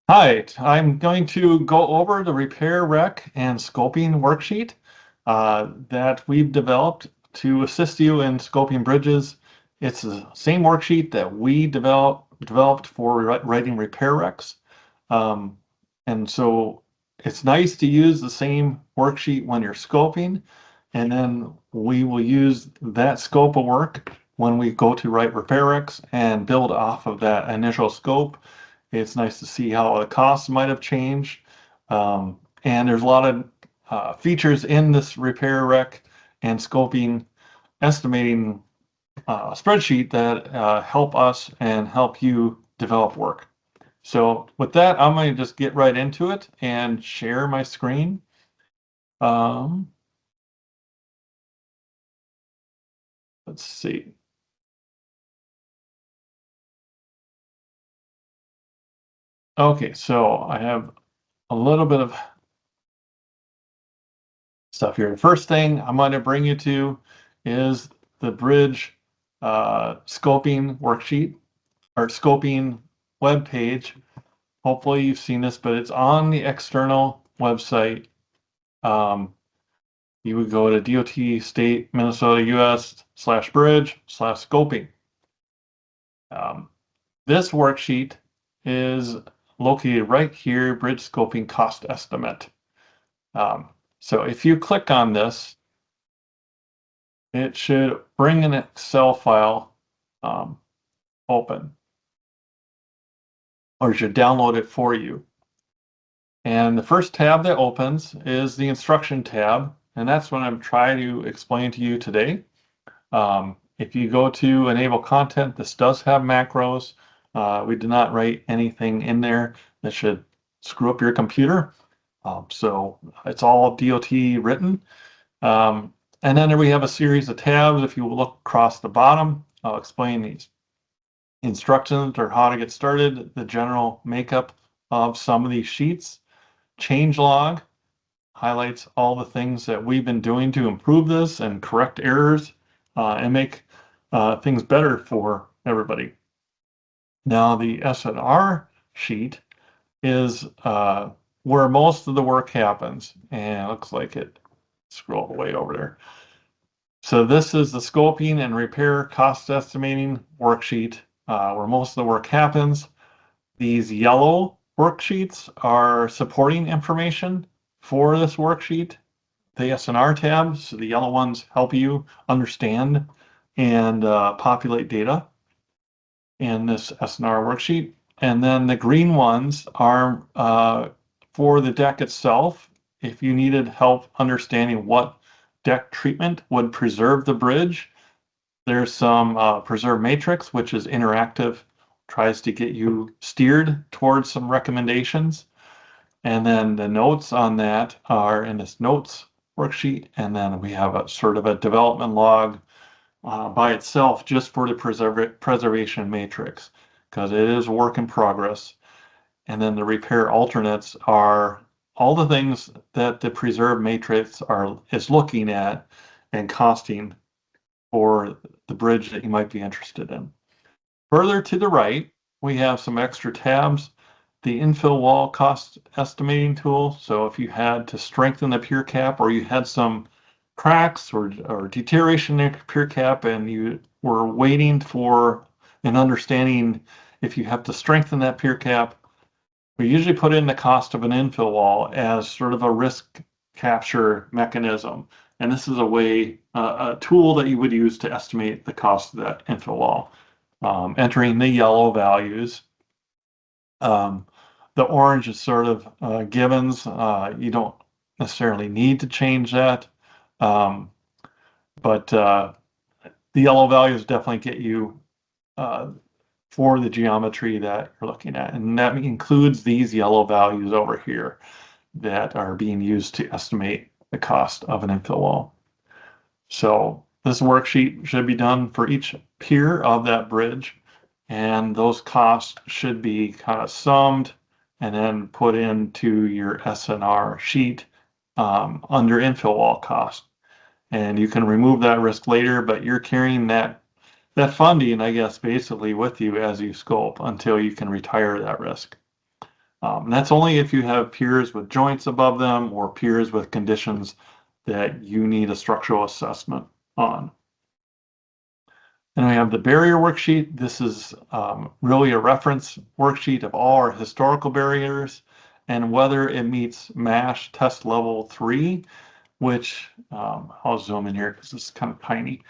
Hi, I'm going to go over the repair rec and scoping worksheet that we've developed to assist you in scoping bridges. It's the same worksheet that we developed for writing repair recs. Um, and so it's nice to use the same worksheet when you're scoping, and then we will use that scope of work when we go to write repair recs and build off of that initial scope. It's nice to see how the costs might have changed. And there's a lot of features in this repair rec and scoping estimating spreadsheet that help us and help you develop work. So with that, I'm going to just get right into it and share my screen. Um, let's see. Okay, so I have a little bit of stuff here. The first thing I'm going to bring you to is the bridge scoping worksheet or scoping web page. Hopefully you've seen this, but it's on the external website. Um, you would go to DOT state Minnesota US/bridge/scoping. Um, this worksheet is located right here, bridge scoping cost estimate. Um, so if you click on this, it should bring an Excel file um, open, or it should download it for you. And the first tab that opens is the instruction tab, and that's what I'm trying to explain to you today. If you go to enable content, this does have macros. We did not write anything in there that should screw up your computer. So it's all DOT written. And then we have a series of tabs. If you look across the bottom, I'll explain these instructions or how to get started, the general makeup of some of these sheets. Change log highlights all the things that we've been doing to improve this and correct errors and make things better for everybody. Now the S&R sheet is where most of the work happens, and it looks like it scroll way over there. So this is the scoping and repair cost estimating worksheet where most of the work happens. These yellow worksheets are supporting information for this worksheet. The S&R tabs, so the yellow ones help you understand and populate data in this S&R worksheet. And then the green ones are for the deck itself. If you needed help understanding what deck treatment would preserve the bridge, there's some preserve matrix, which is interactive, tries to get you steered towards some recommendations. And then the notes on that are in this notes worksheet. And then we have a sort of a development log by itself just for the preservation matrix, because it is a work in progress. And then the repair alternates are all the things that the preserve matrix is looking at and costing for the bridge that you might be interested in. Further to the right, we have some extra tabs. The infill wall cost estimating tool. So if you had to strengthen the pier cap, or you had some cracks or deterioration in the pier cap and you were waiting for an understanding if you have to strengthen that pier cap, we usually put in the cost of an infill wall as sort of a risk capture mechanism. And this is a tool that you would use to estimate the cost of that infill wall. Entering the yellow values. The orange is sort of givens. You don't necessarily need to change that. But the yellow values definitely get you for the geometry that you're looking at. And that includes these yellow values over here that are being used to estimate the cost of an infill wall. So this worksheet should be done for each pier of that bridge, and those costs should be kind of summed and then put into your S&R sheet under infill wall cost. And you can remove that risk later, but you're carrying that funding, I guess, basically with you as you scope until you can retire that risk. And that's only if you have piers with joints above them or piers with conditions that you need a structural assessment on. And we have the barrier worksheet. This is really a reference worksheet of all our historical barriers and whether it meets MASH test level 3, which I'll zoom in here because this is kind of tiny.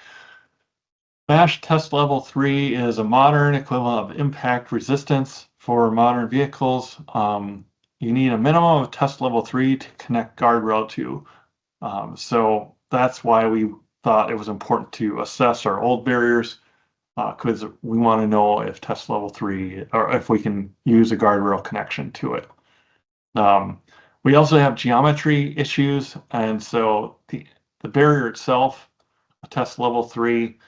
MASH test level 3 is a modern equivalent of impact resistance for modern vehicles. You need a minimum of test level 3 to connect guardrail to. So that's why we thought it was important to assess our old barriers, because we want to know if test level 3 or if we can use a guardrail connection to it. We also have geometry issues, and so the barrier itself, test level 3,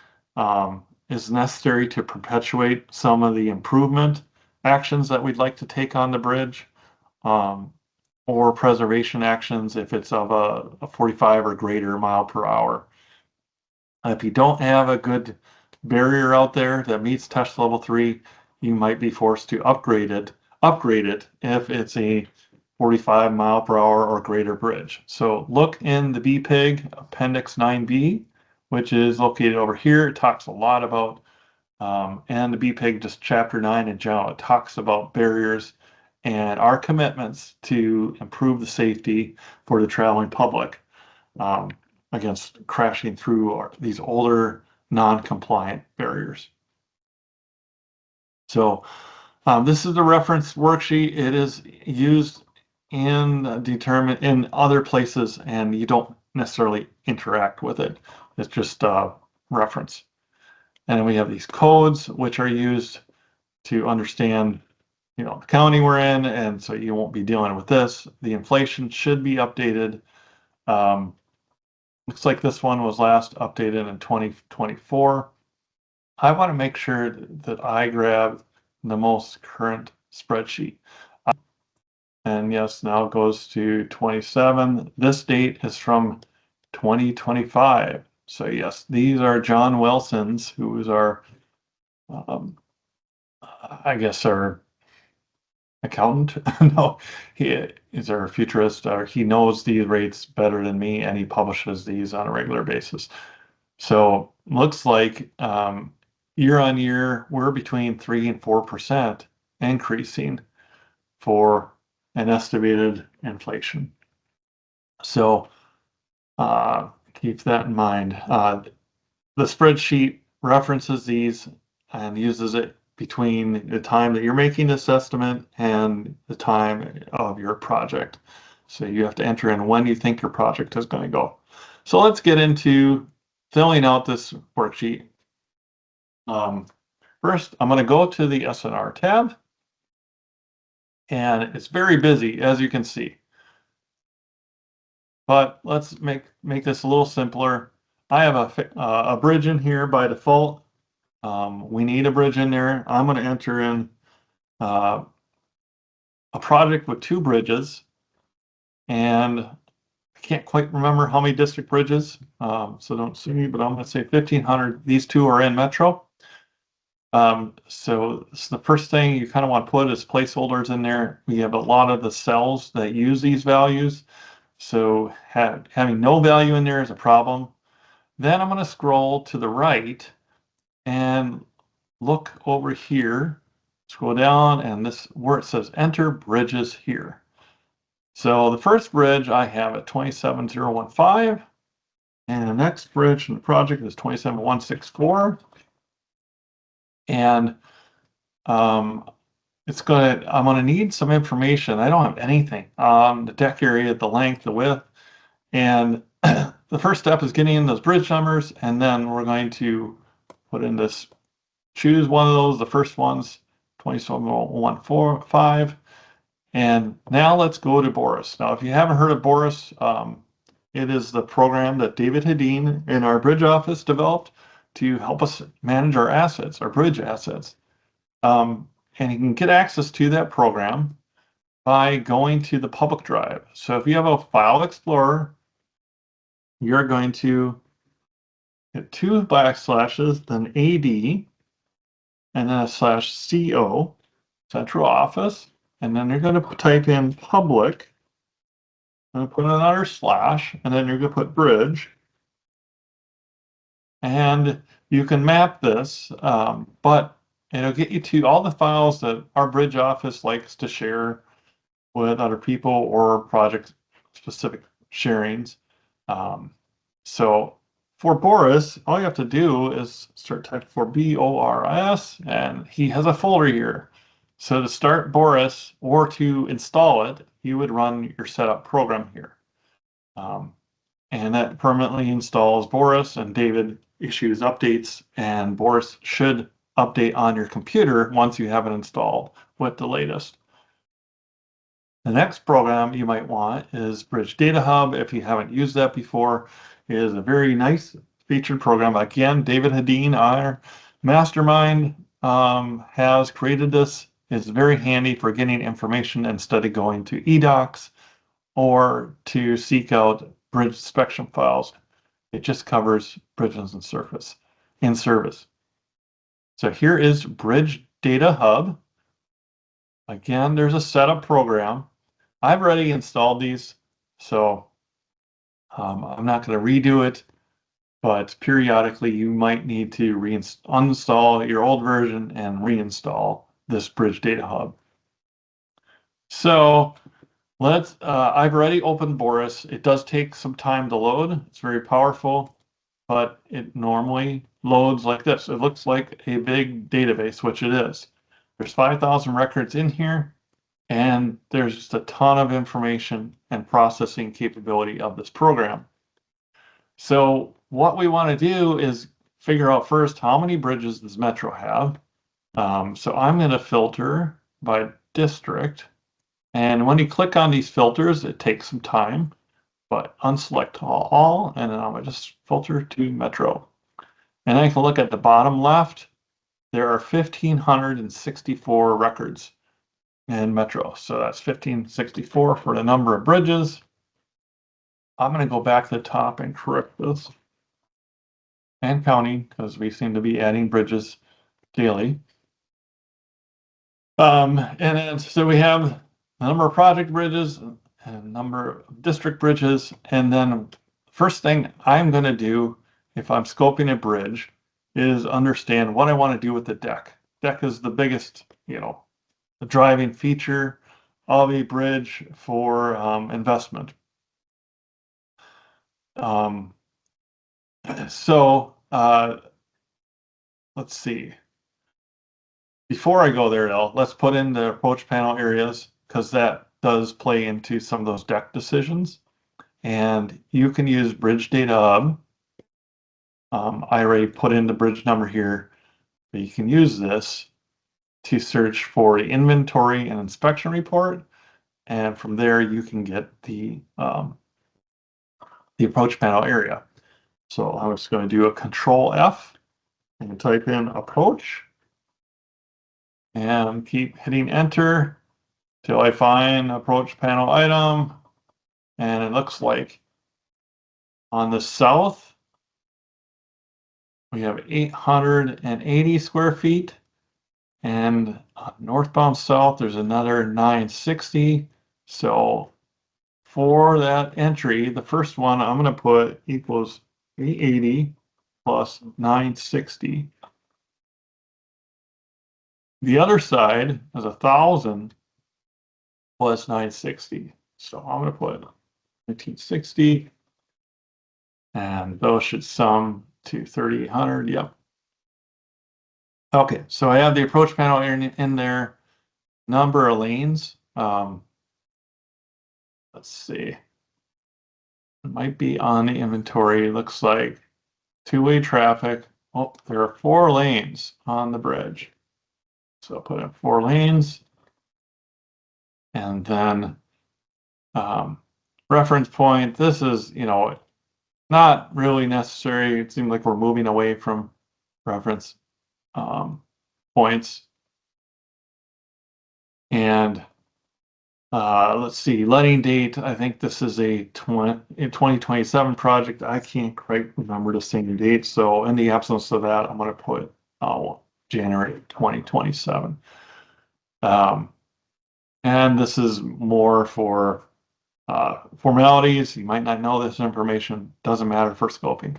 is necessary to perpetuate some of the improvement actions that we'd like to take on the bridge, or preservation actions if it's of a 45 or greater mile per hour. If you don't have a good barrier out there that meets test level 3, you might be forced to upgrade it if it's a 45 mile per hour or greater bridge. So look in the BPIG Appendix 9B, which is located over here. It talks a lot about, and the BPIG just Chapter 9 in general, it talks about barriers and our commitments to improve the safety for the traveling public against crashing through these older non-compliant barriers. So this is the reference worksheet. It is used in other places, and you don't necessarily interact with it. It's just reference. And then we have these codes, which are used to understand, the county we're in, and so you won't be dealing with this. The inflation should be updated. Looks like this one was last updated in 2024. I want to make sure that I grab the most current spreadsheet. And yes, now it goes to 27. This date is from 2025. So yes, these are John Wilson's, who is our, I guess, our accountant. No, he is our futurist. He knows these rates better than me, and he publishes these on a regular basis. So looks like year on year, we're between 3 and 4% increasing for an estimated inflation. So keep that in mind. The spreadsheet references these and uses it between the time that you're making this estimate and the time of your project. So you have to enter in when you think your project is going to go. So let's get into filling out this worksheet. First, I'm going to go to the SNR tab, and it's very busy, as you can see. But let's make this a little simpler. I have a bridge in here by default. We need a bridge in there. I'm going to enter in a project with 2 bridges, and I can't quite remember how many district bridges, so don't sue me, but I'm going to say 1,500. These 2 are in Metro. So the first thing you kind of want to put is placeholders in there. We have a lot of the cells that use these values, so having no value in there is a problem. Then I'm going to scroll to the right and look over here, scroll down, and this where it says enter bridges here. So the first bridge I have at 27015, and the next bridge in the project is 27164. And I'm gonna need some information. I don't have anything on the deck area, the length, the width, and the first step is getting in those bridge numbers, and then we're going to put in this, choose one of those, the first one's 27145. And now let's go to Boris. Now, if you haven't heard of Boris, it is the program that David Hedin in our bridge office developed to help us manage our assets, our bridge assets. And you can get access to that program by going to the public drive. So if you have a file explorer, you're going to hit 2 backslashes, then AD, and then a /CO, central office. and then you're going to type in public, and put another slash, and then you're going to put bridge. And you can map this, but it'll get you to all the files that our bridge office likes to share with other people or project-specific sharings. So for Boris, all you have to do is start typing for BORS, and he has a folder here. So to start Boris or to install it, you would run your setup program here. And that permanently installs Boris, and David issues updates, and Boris should update on your computer once you have it installed with the latest. The next program you might want is Bridge Data Hub. If you haven't used that before, it is a very nice featured program. Again, David Hadeen, our mastermind, has created this. It's very handy for getting information instead of going to eDocs or to seek out bridge inspection files. It just covers bridges and surface in service. So here is Bridge Data Hub. Again, there's a setup program. I've already installed these, so I'm not going to redo it, but periodically you might need to uninstall your old version and reinstall this Bridge Data Hub. So I've already opened Boris. It does take some time to load. It's very powerful, but it normally loads like this. It looks like a big database, which it is. There's 5,000 records in here, and there's just a ton of information and processing capability of this program. So what we want to do is figure out first, how many bridges does Metro have? So I'm going to filter by district. And when you click on these filters, it takes some time, but unselect all, and then I'm going to just filter to Metro. And I can look at the bottom left. There are 1,564 records in Metro. So that's 1,564 for the number of bridges. I'm going to go back to the top and correct this. And counting, because we seem to be adding bridges daily. And then, so we have the number of project bridges and number of district bridges. And then first thing I'm going to do if I'm scoping a bridge is understand what I want to do with the deck. Deck is the biggest, the driving feature of a bridge for investment. Let's see. Before I go there, though, let's put in the approach panel areas, because that does play into some of those deck decisions. And you can use Bridge Data Hub. I already put in the bridge number here, but you can use this to search for the inventory and inspection report. And from there, you can get the approach panel area. So I'm just going to do a Control F and type in approach and keep hitting enter till I find approach panel item. And it looks like on the south, we have 880 square feet. And northbound south, there's another 960. So for that entry, the first one I'm going to put equals 880 plus 960. The other side is 1,000 plus 960. So I'm going to put 1960. And those should sum to 3,800. Yep. Okay, so I have the approach panel in there. Number of lanes. Let's see. It might be on the inventory. Looks like two-way traffic. Oh, there are 4 lanes on the bridge. So I'll put in 4 lanes. And then reference point. This is, not really necessary. It seems like we're moving away from reference points. And let's see, letting date. I think this is a 2027 project. I can't quite remember the same date. So in the absence of that, I'm going to put January 2027. And this is more for formalities. You might not know this information. Doesn't matter for scoping.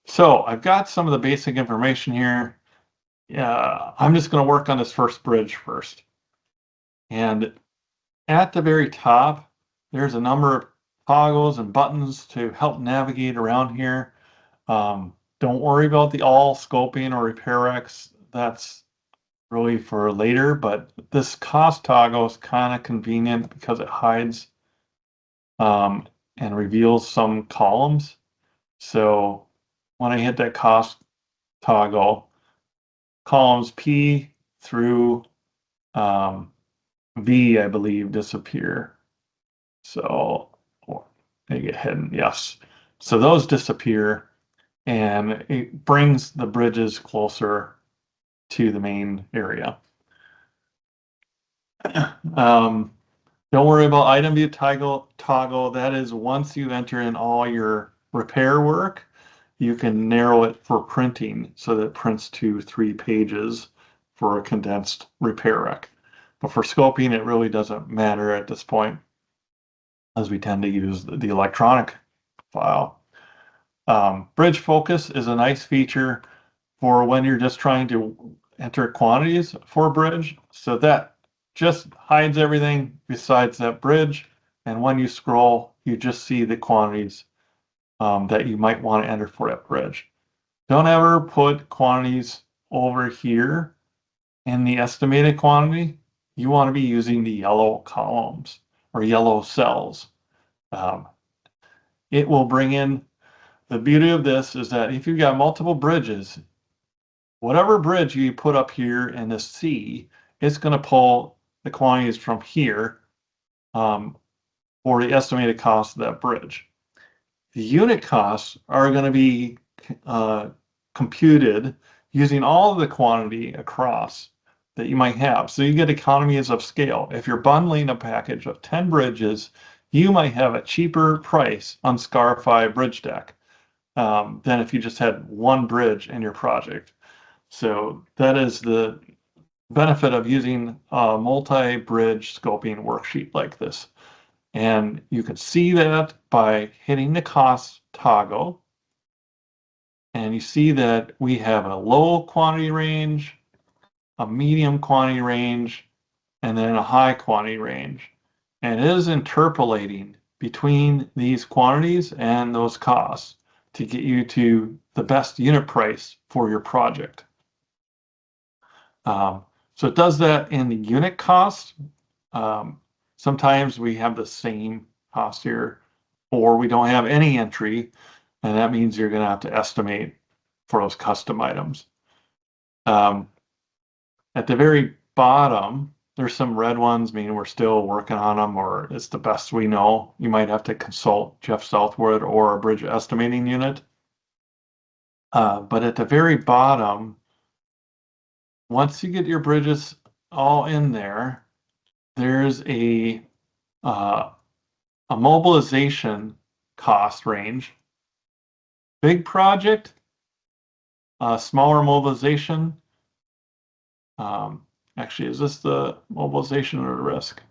So I've got some of the basic information here. I'm just going to work on this first bridge first. And at the very top, there's a number of toggles and buttons to help navigate around here. Don't worry about the all scoping or repair X. That's really for later, but this cost toggle is kind of convenient because it hides and reveals some columns. So when I hit that cost toggle, columns P through V, I believe, disappear. So they get hidden, yes. So those disappear, and it brings the bridges closer to the main area. Don't worry about item view toggle. That is once you enter in all your repair work, you can narrow it for printing so that it prints to 3 pages for a condensed repair rec. But for scoping, it really doesn't matter at this point, as we tend to use the electronic file. Bridge focus is a nice feature for when you're just trying to enter quantities for a bridge. So that just hides everything besides that bridge. And when you scroll, you just see the quantities that you might want to enter for that bridge. Don't ever put quantities over here in the estimated quantity. You want to be using the yellow columns or yellow cells. It will bring in, the beauty of this is that if you've got multiple bridges, whatever bridge you put up here in the C, it's going to pull the quantities from here for the estimated cost of that bridge. The unit costs are going to be computed using all of the quantity across that you might have. So you get economies of scale. If you're bundling a package of 10 bridges, you might have a cheaper price on Scarify bridge deck than if you just had one bridge in your project. So that is the benefit of using a multi-bridge scoping worksheet like this. And you can see that by hitting the cost toggle. And you see that we have a low quantity range, a medium quantity range, and then a high quantity range. And it is interpolating between these quantities and those costs to get you to the best unit price for your project. So it does that in the unit cost. Sometimes we have the same cost here, or we don't have any entry, and that means you're going to have to estimate for those custom items. At the very bottom, there's some red ones, meaning we're still working on them, or it's the best we know. You might have to consult Jeff Southwood or a bridge estimating unit. But at the very bottom, once you get your bridges all in there, there's a mobilization cost range. Big project, smaller mobilization. Actually, is this the mobilization or the risk?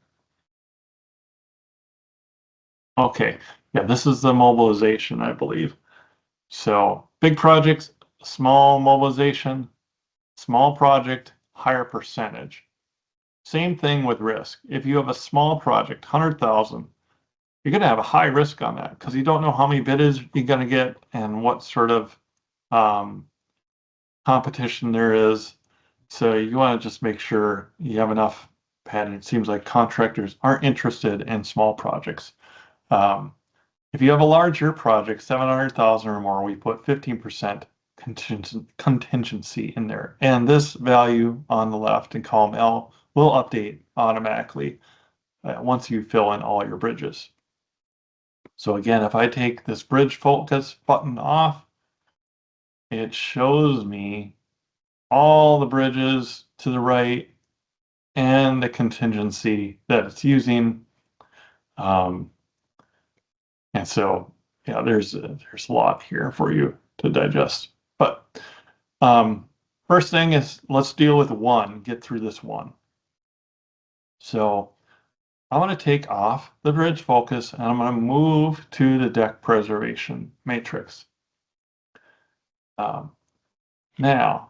Okay, yeah, this is the mobilization, I believe. So big projects, small mobilization, small project, higher percentage. Same thing with risk. If you have a small project, 100,000, you're going to have a high risk on that because you don't know how many bids you're going to get and what sort of competition there is. So you want to just make sure you have enough padding. It seems like contractors aren't interested in small projects. If you have a larger project, 700,000 or more, we put 15% contingency in there. And this value on the left in column L will update automatically once you fill in all your bridges. So again, if I take this bridge focus button off, it shows me all the bridges to the right and the contingency that it's using. And so, yeah, there's a lot here for you to digest. But first thing is let's deal with one, get through this one. So I'm going to take off the bridge focus and I'm going to move to the deck preservation matrix. Now,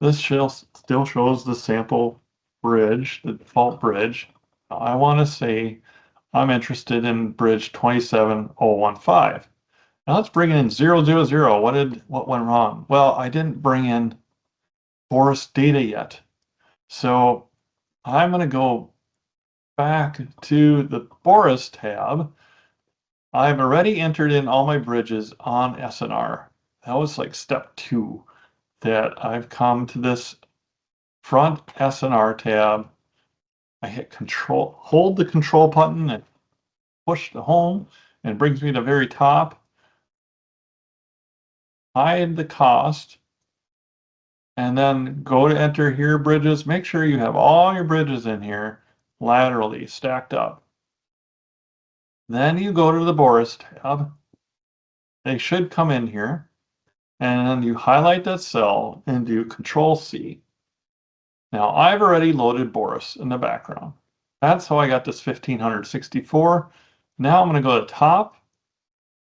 this still shows the sample bridge, the default bridge. I want to say I'm interested in bridge 27015. Now let's bring in 000. What went wrong? Well, I didn't bring in forest data yet. So I'm going to go back to the forest tab. I've already entered in all my bridges on SNR. That was like step 2, that I've come to this front SNR tab. I hit control, hold the control button and push the home, and it brings me to the very top. Hide the cost, and then go to enter here bridges. Make sure you have all your bridges in here laterally stacked up. Then you go to the Boris tab. They should come in here, and you highlight that cell and do Control C. Now I've already loaded Boris in the background. That's how I got this 1564. Now I'm going to go to top,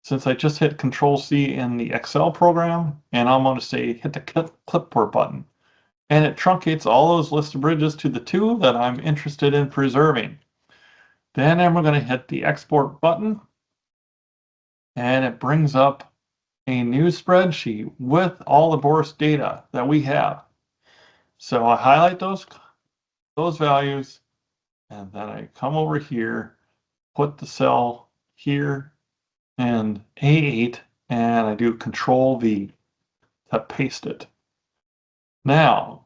since I just hit Control C in the Excel program, and I'm going to say hit the clipboard button. And it truncates all those list of bridges to the 2 that I'm interested in preserving. Then I'm going to hit the export button, and it brings up a new spreadsheet with all the Boris data that we have. So I highlight those values, and then I come over here, put the cell here and A8, and I do Control V to paste it. Now,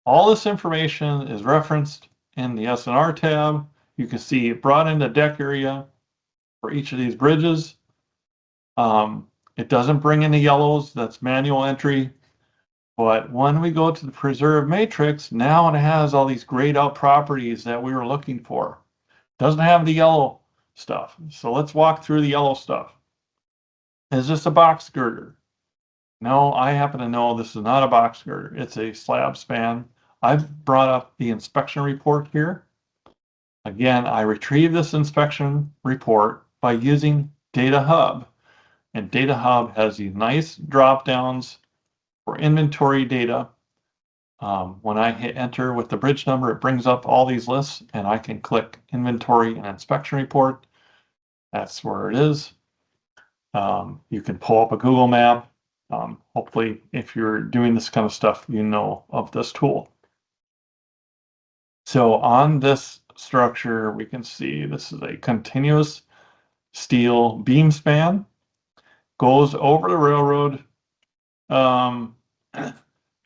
all this information is referenced in the SNR tab. You can see it brought in the deck area for each of these bridges. It doesn't bring in the yellows, that's manual entry. But when we go to the preserve matrix, now it has all these grayed out properties that we were looking for. It doesn't have the yellow stuff. So let's walk through the yellow stuff. Is this a box girder? No, I happen to know this is not a box girder. It's a slab span. I've brought up the inspection report here. Again, I retrieve this inspection report by using Data Hub. And Data Hub has these nice drop downs for inventory data. When I hit enter with the bridge number, it brings up all these lists, and I can click inventory and inspection report. That's where it is. You can pull up a Google map. Hopefully, if you're doing this kind of stuff, you know of this tool. So on this structure, we can see this is a continuous steel beam span, goes over the railroad, and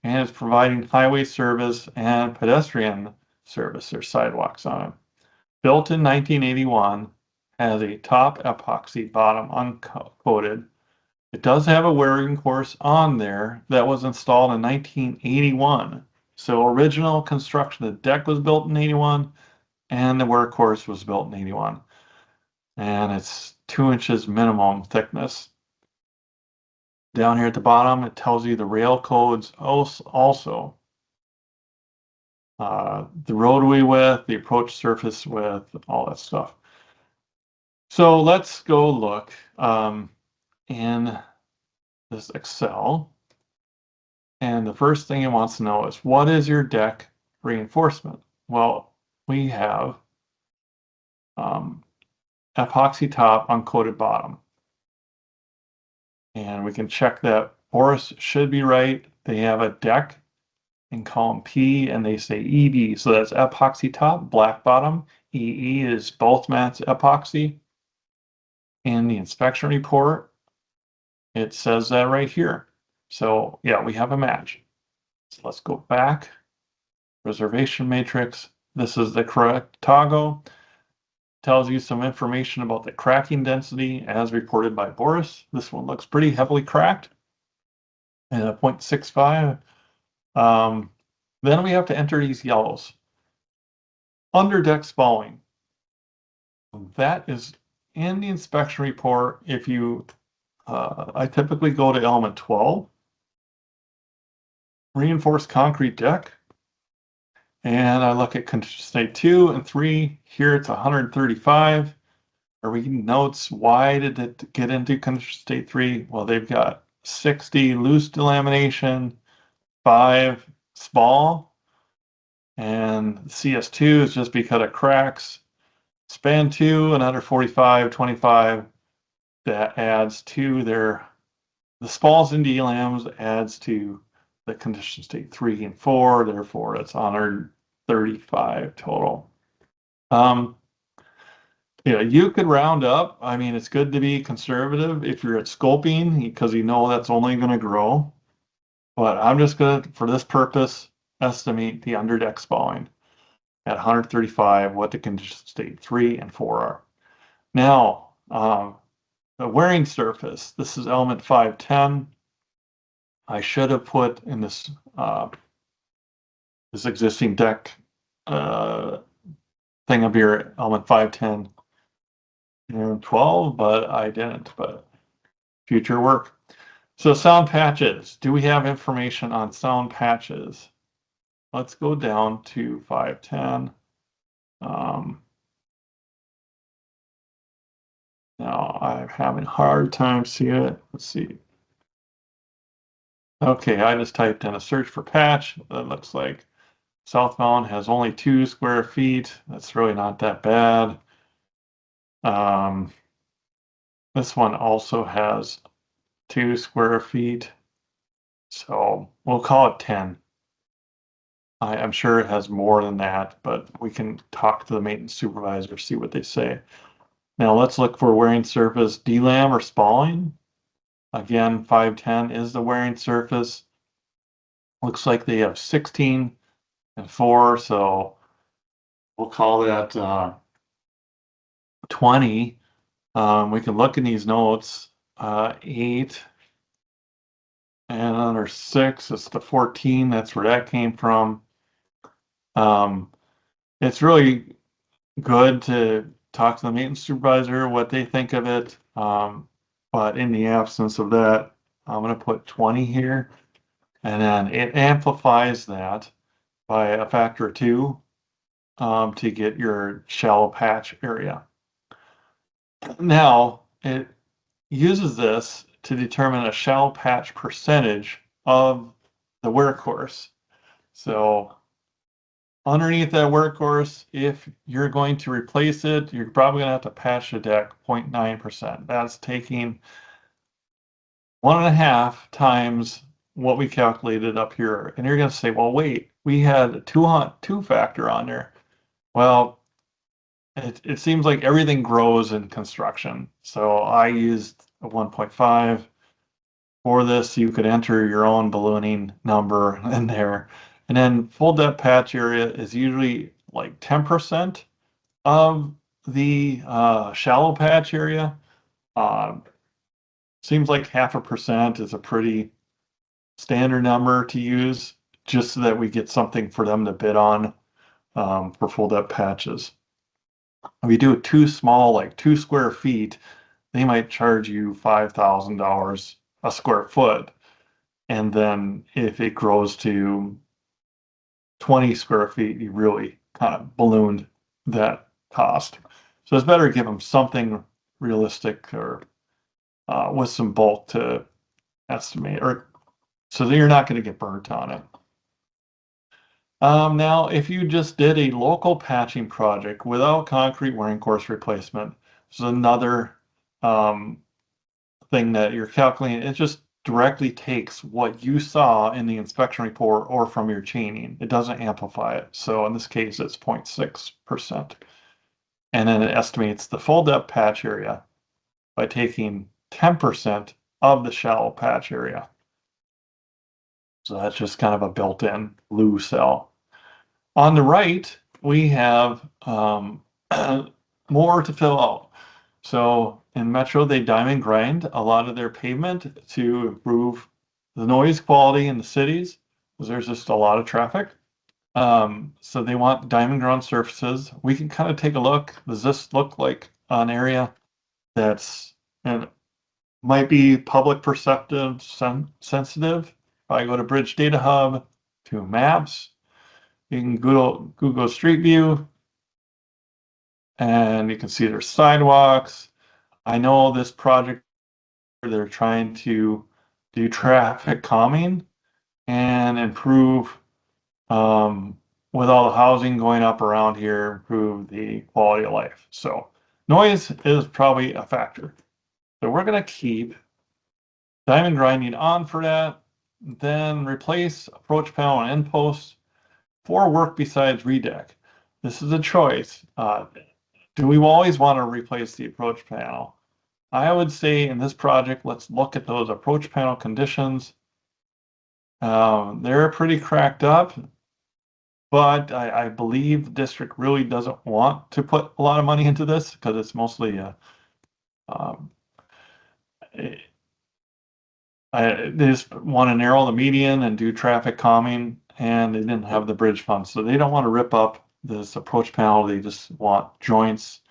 is providing highway service and pedestrian service. There's sidewalks on it. Built in 1981, has a top epoxy, bottom uncoated. It does have a wearing course on there that was installed in 1981. So original construction, the deck was built in 81 and the wear course was built in 81. And it's 2 inches minimum thickness. Down here at the bottom, it tells you the rail codes also. The roadway width, the approach surface width, all that stuff. So let's go look in this Excel. And the first thing it wants to know is, what is your deck reinforcement? Well, we have epoxy top, uncoated bottom. And we can check that Boris should be right. They have a deck in column P and they say EB. So that's epoxy top, black bottom. EE is both mats epoxy. In the inspection report, it says that right here. So yeah, we have a match. So let's go back. Reservation matrix. This is the correct toggle. Tells you some information about the cracking density as reported by Boris. This one looks pretty heavily cracked at 0.65. Then we have to enter these yellows. Under deck spalling. That is in the inspection report. If you, I typically go to element 12. Reinforced concrete deck. and I look at condition state 2 and 3. Here it's 135. Are we getting notes? Why did it get into condition state 3? Well, they've got 60 loose delamination, 5 small, and CS2 is just because of cracks. Span 2, another 45, 25. That adds to the smalls and delams adds to the condition state 3 and 4. Therefore, it's 135 total. You could round up. I mean, it's good to be conservative if you're at scoping because you know that's only going to grow. But I'm just going to, for this purpose, estimate the underdeck spalling at 135, what the condition state 3 and 4 are. Now, the wearing surface, this is element 510. I should have put in this existing deck thing up here, element 510 and 12, but I didn't, but future work. So sound patches, do we have information on sound patches? Let's go down to 510. Now I'm having a hard time seeing it. Let's see. Okay, I just typed in a search for patch. That looks like southbound has only 2 square feet. That's really not that bad. This one also has 2 square feet. So we'll call it 10. I'm sure it has more than that, but we can talk to the maintenance supervisor, see what they say. Now let's look for wearing surface delam or spalling. Again, 510 is the wearing surface. Looks like they have 16 and 4, so we'll call that 20. We can look in these notes, 8 and under 6, it's the 14. That's where that came from. It's really good to talk to the maintenance supervisor, what they think of it. But in the absence of that, I'm going to put 20 here. And then it amplifies that by a factor of 2 to get your shallow patch area. Now, it uses this to determine a shallow patch percentage of the workhorse. So underneath that workhorse, if you're going to replace it, you're probably going to have to patch the deck 0.9%. That's taking 1.5 times what we calculated up here. And you're going to say, well, wait, we had a 2 factor on there. Well, it seems like everything grows in construction. So I used a 1.5 for this. You could enter your own ballooning number in there. And then full depth patch area is usually like 10% of the shallow patch area. Seems like 0.5% is a pretty standard number to use just so that we get something for them to bid on for full depth patches. If you do it too small, like 2 square feet, they might charge you $5,000 a square foot. And then if it grows to 20 square feet, you really kind of ballooned that cost. So it's better to give them something realistic or with some bulk to estimate, or so that you're not going to get burnt on it. Now, if you just did a local patching project without concrete wearing course replacement, this is another thing that you're calculating. It just directly takes what you saw in the inspection report or from your chaining. It doesn't amplify it. So in this case, it's 0.6%. And then it estimates the full depth patch area by taking 10% of the shallow patch area. So that's just kind of a built-in Lou cell. On the right, we have more to fill out. So in Metro, they diamond grind a lot of their pavement to improve the noise quality in the cities, because there's just a lot of traffic. So they want diamond ground surfaces. We can kind of take a look. Does this look like an area that's and might be public perceptive sensitive? If I go to Bridge Data Hub to maps, You can Google Street View, and you can see their sidewalks. I know this project, they're trying to do traffic calming and improve, with all the housing going up around here, improve the quality of life. So noise is probably a factor. So we're going to keep diamond grinding on for that, then replace approach panel and end post for work besides redeck. This is a choice. Do we always want to replace the approach panel? I would say in this project, let's look at those approach panel conditions. They're pretty cracked up, but I believe the district really doesn't want to put a lot of money into this because it's mostly um, they just want to narrow the median and do traffic calming, and they didn't have the bridge fund, so they don't want to rip up this approach panel. They just want joints.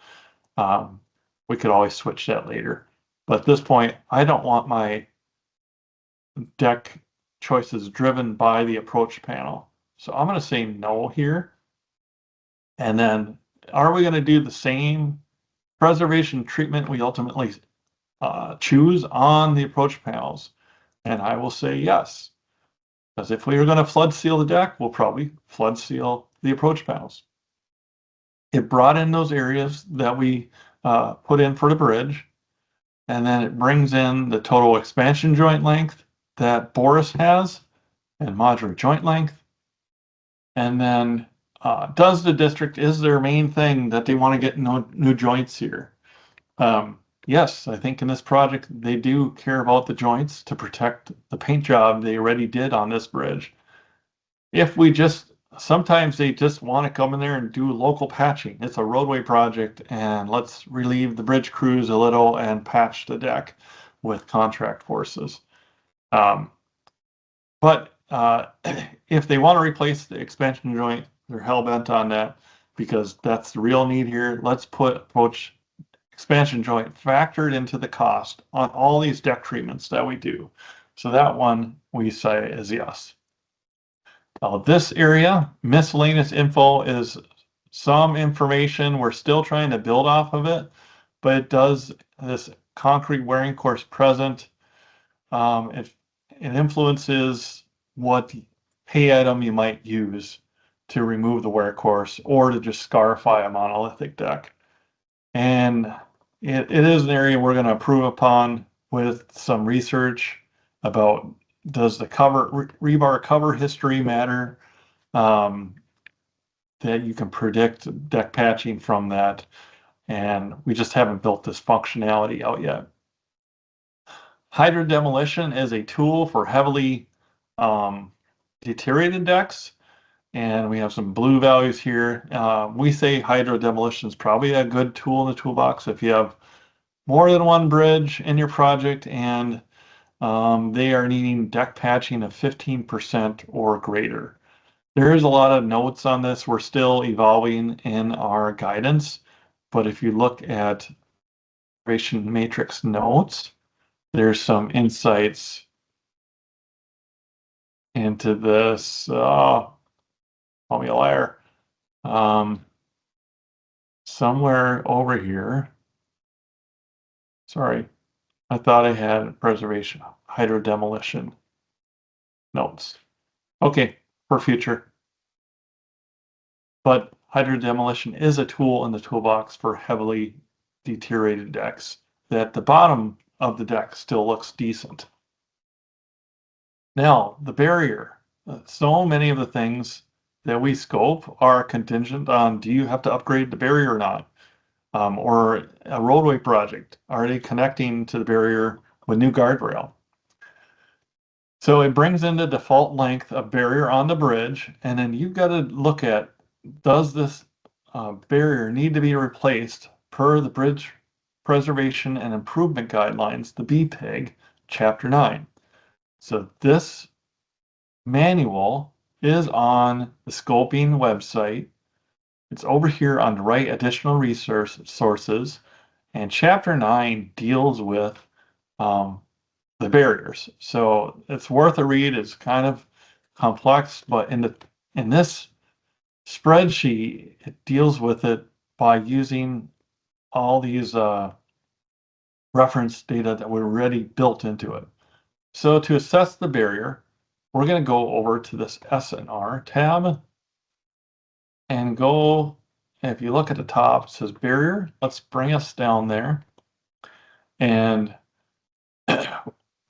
We could always switch that later, but at this point, I don't want my deck choices driven by the approach panel. So I'm going to say no here. And then, are we going to do the same preservation treatment we ultimately choose on the approach panels? And I will say yes, because if we are going to flood seal the deck, we'll probably flood seal the approach panels. It brought in those areas that we put in for the bridge, and then it brings in the total expansion joint length that Boris has and modular joint length. And then does the district, is their main thing that they want to get new joints here? Yes, I think in this project, they do care about the joints to protect the paint job they already did on this bridge. If we just, sometimes they just want to come in there and do local patching. It's a roadway project, and let's relieve the bridge crews a little and patch the deck with contract forces. But if they want to replace the expansion joint, they're hell bent on that because that's the real need here. Let's put approach expansion joint factored into the cost on all these deck treatments that we do. So that one we say is yes. This area, miscellaneous info, is some information. We're still trying to build off of it, but it does this concrete wearing course present. It influences what pay item you might use to remove the wear course or to just scarify a monolithic deck. And it is an area we're going to improve upon with some research about, does the rebar cover history matter, that you can predict deck patching from that. And we just haven't built this functionality out yet. Hydro demolition is a tool for heavily deteriorated decks, and we have some blue values here. We say hydro demolition is probably a good tool in the toolbox if you have more than one bridge in your project and they are needing deck patching of 15% or greater. There is a lot of notes on this. We're still evolving in our guidance, but if you look at preservation matrix notes, there's some insights into this. Call me a liar. Somewhere over here. Sorry, I thought I had preservation hydro demolition notes. Okay, for future. But hydro demolition is a tool in the toolbox for heavily deteriorated decks that the bottom of the deck still looks decent. Now, the barrier. So many of the things that we scope are contingent on, do you have to upgrade the barrier or not? Or a roadway project, are they connecting to the barrier with new guardrail? So it brings in the default length of barrier on the bridge, and then you've got to look at, does this barrier need to be replaced per the Bridge Preservation and Improvement Guidelines, the BPIG, Chapter 9. So this manual is on the scoping website. It's over here on the right, additional resource sources, and Chapter 9 deals with the barriers. So it's worth a read. It's kind of complex, but in this spreadsheet, it deals with it by using all these reference data that were already built into it. So to assess the barrier, we're going to go over to this S&R tab and go, if you look at the top, it says barrier. Let's bring us down there. And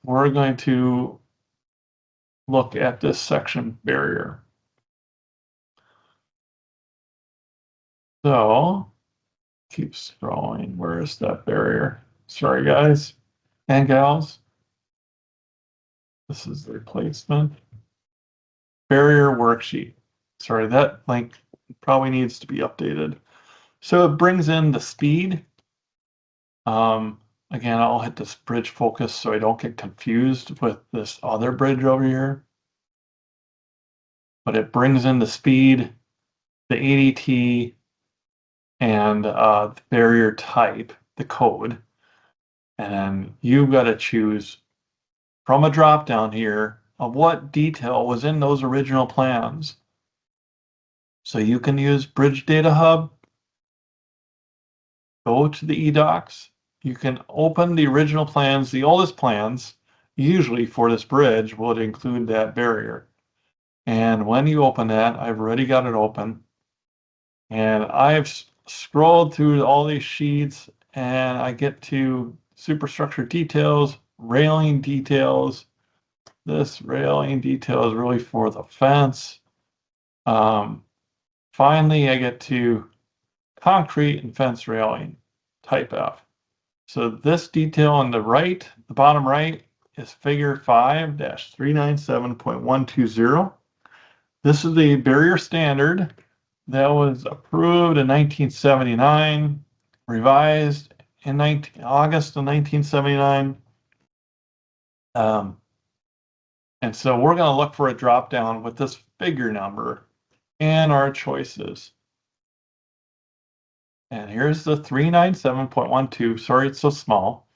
we're going to look at this section barrier. So keep scrolling. Where is that barrier? Sorry, guys and gals. This is the replacement. Barrier worksheet. Sorry, that link probably needs to be updated. So it brings in the speed. Again, I'll hit this bridge focus so I don't get confused with this other bridge over here. But it brings in the speed, the ADT, and the barrier type, the code. And you've got to choose from a drop down here of what detail was in those original plans. So you can use Bridge Data Hub, go to the eDocs, you can open the original plans, the oldest plans, usually for this bridge would include that barrier. And when you open that, I've already got it open, and I've scrolled through all these sheets and I get to superstructure details, railing details. This railing detail is really for the fence. Finally, I get to concrete and fence railing, type F. So this detail on the right, the bottom right, is figure 5-397.120. This is the barrier standard that was approved in 1979, revised in August of 1979. And so we're going to look for a drop down with this figure number and our choices. And here's the 397.12. Sorry, it's so small.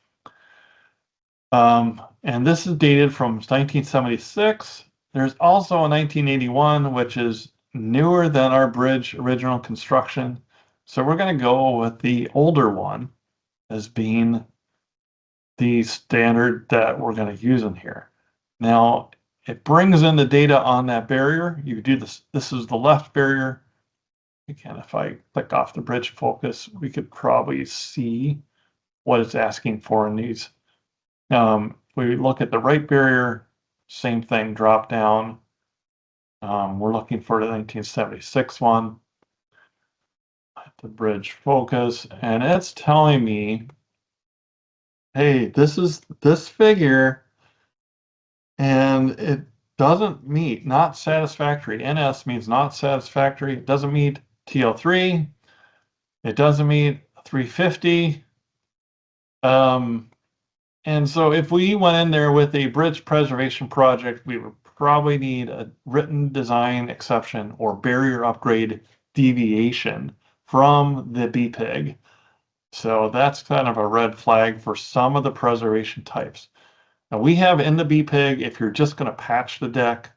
And this is dated from 1976. There's also a 1981, which is newer than our bridge original construction. So we're going to go with the older one as being the standard that we're going to use in here. Now, it brings in the data on that barrier. You do this. This is the left barrier. Again, if I click off the bridge focus, we could probably see what it's asking for in these. We look at the right barrier, same thing, drop down. We're looking for the 1976 one. The bridge focus, and it's telling me, hey, this is this figure, and it doesn't meet, not satisfactory. NS means not satisfactory. It doesn't meet TL3. It doesn't meet 350. And so if we went in there with a bridge preservation project, we would probably need a written design exception or barrier upgrade deviation from the BPIG. So that's kind of a red flag for some of the preservation types. Now we have in the BPIG, if you're just going to patch the deck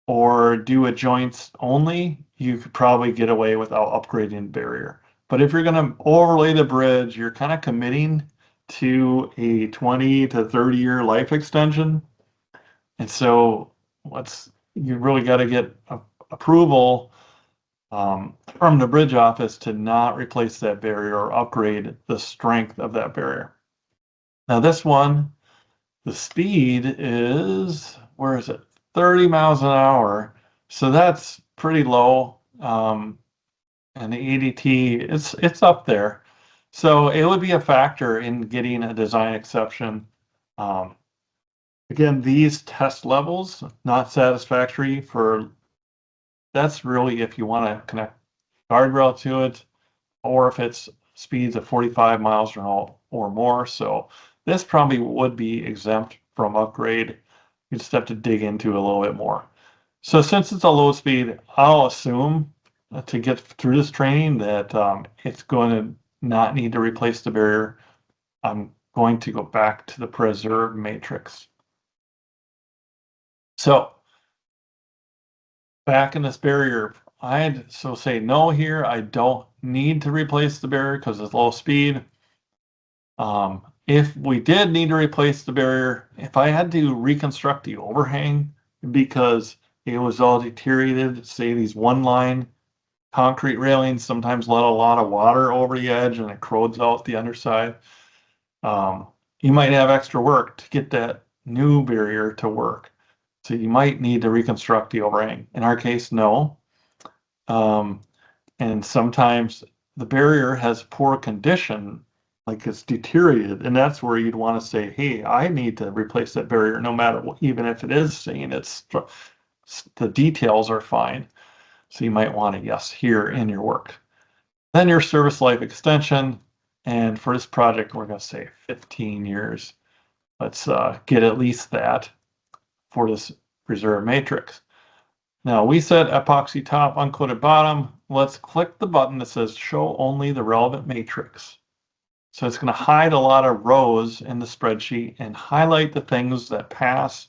or do a joints only, you could probably get away without upgrading the barrier. But if you're going to overlay the bridge, you're kind of committing to a 20 to 30 year life extension. And so you really got to get approval from the bridge office to not replace that barrier or upgrade the strength of that barrier. Now this one, the speed is, where is it? 30 miles an hour. So that's pretty low. And the ADT, it's up there. So it would be a factor in getting a design exception. Again, these test levels, not satisfactory for, that's really if you want to connect guardrail to it, or if it's speeds of 45 miles or more. So this probably would be exempt from upgrade. You just have to dig into it a little bit more. So since it's a low speed, I'll assume to get through this training that it's going to not need to replace the barrier. I'm going to go back to the preserve matrix. So back in this barrier I'd so say no here. I don't need to replace the barrier because it's low speed. If we did need to replace the barrier, if I had to reconstruct the overhang because it was all deteriorated, say these one line concrete railings sometimes let a lot of water over the edge and it corrodes out the underside. You might have extra work to get that new barrier to work. So you might need to reconstruct the overhang. In our case, no. And sometimes the barrier has poor condition, like it's deteriorated, and that's where you'd want to say, hey, I need to replace that barrier no matter what, even if it is saying it's the details are fine. So you might want a yes here in your work. Then your service life extension, and for this project, we're going to say 15 years. Let's get at least that for this reserve matrix. Now we said epoxy top, uncoated bottom. Let's click the button that says show only the relevant matrix. So it's going to hide a lot of rows in the spreadsheet and highlight the things that pass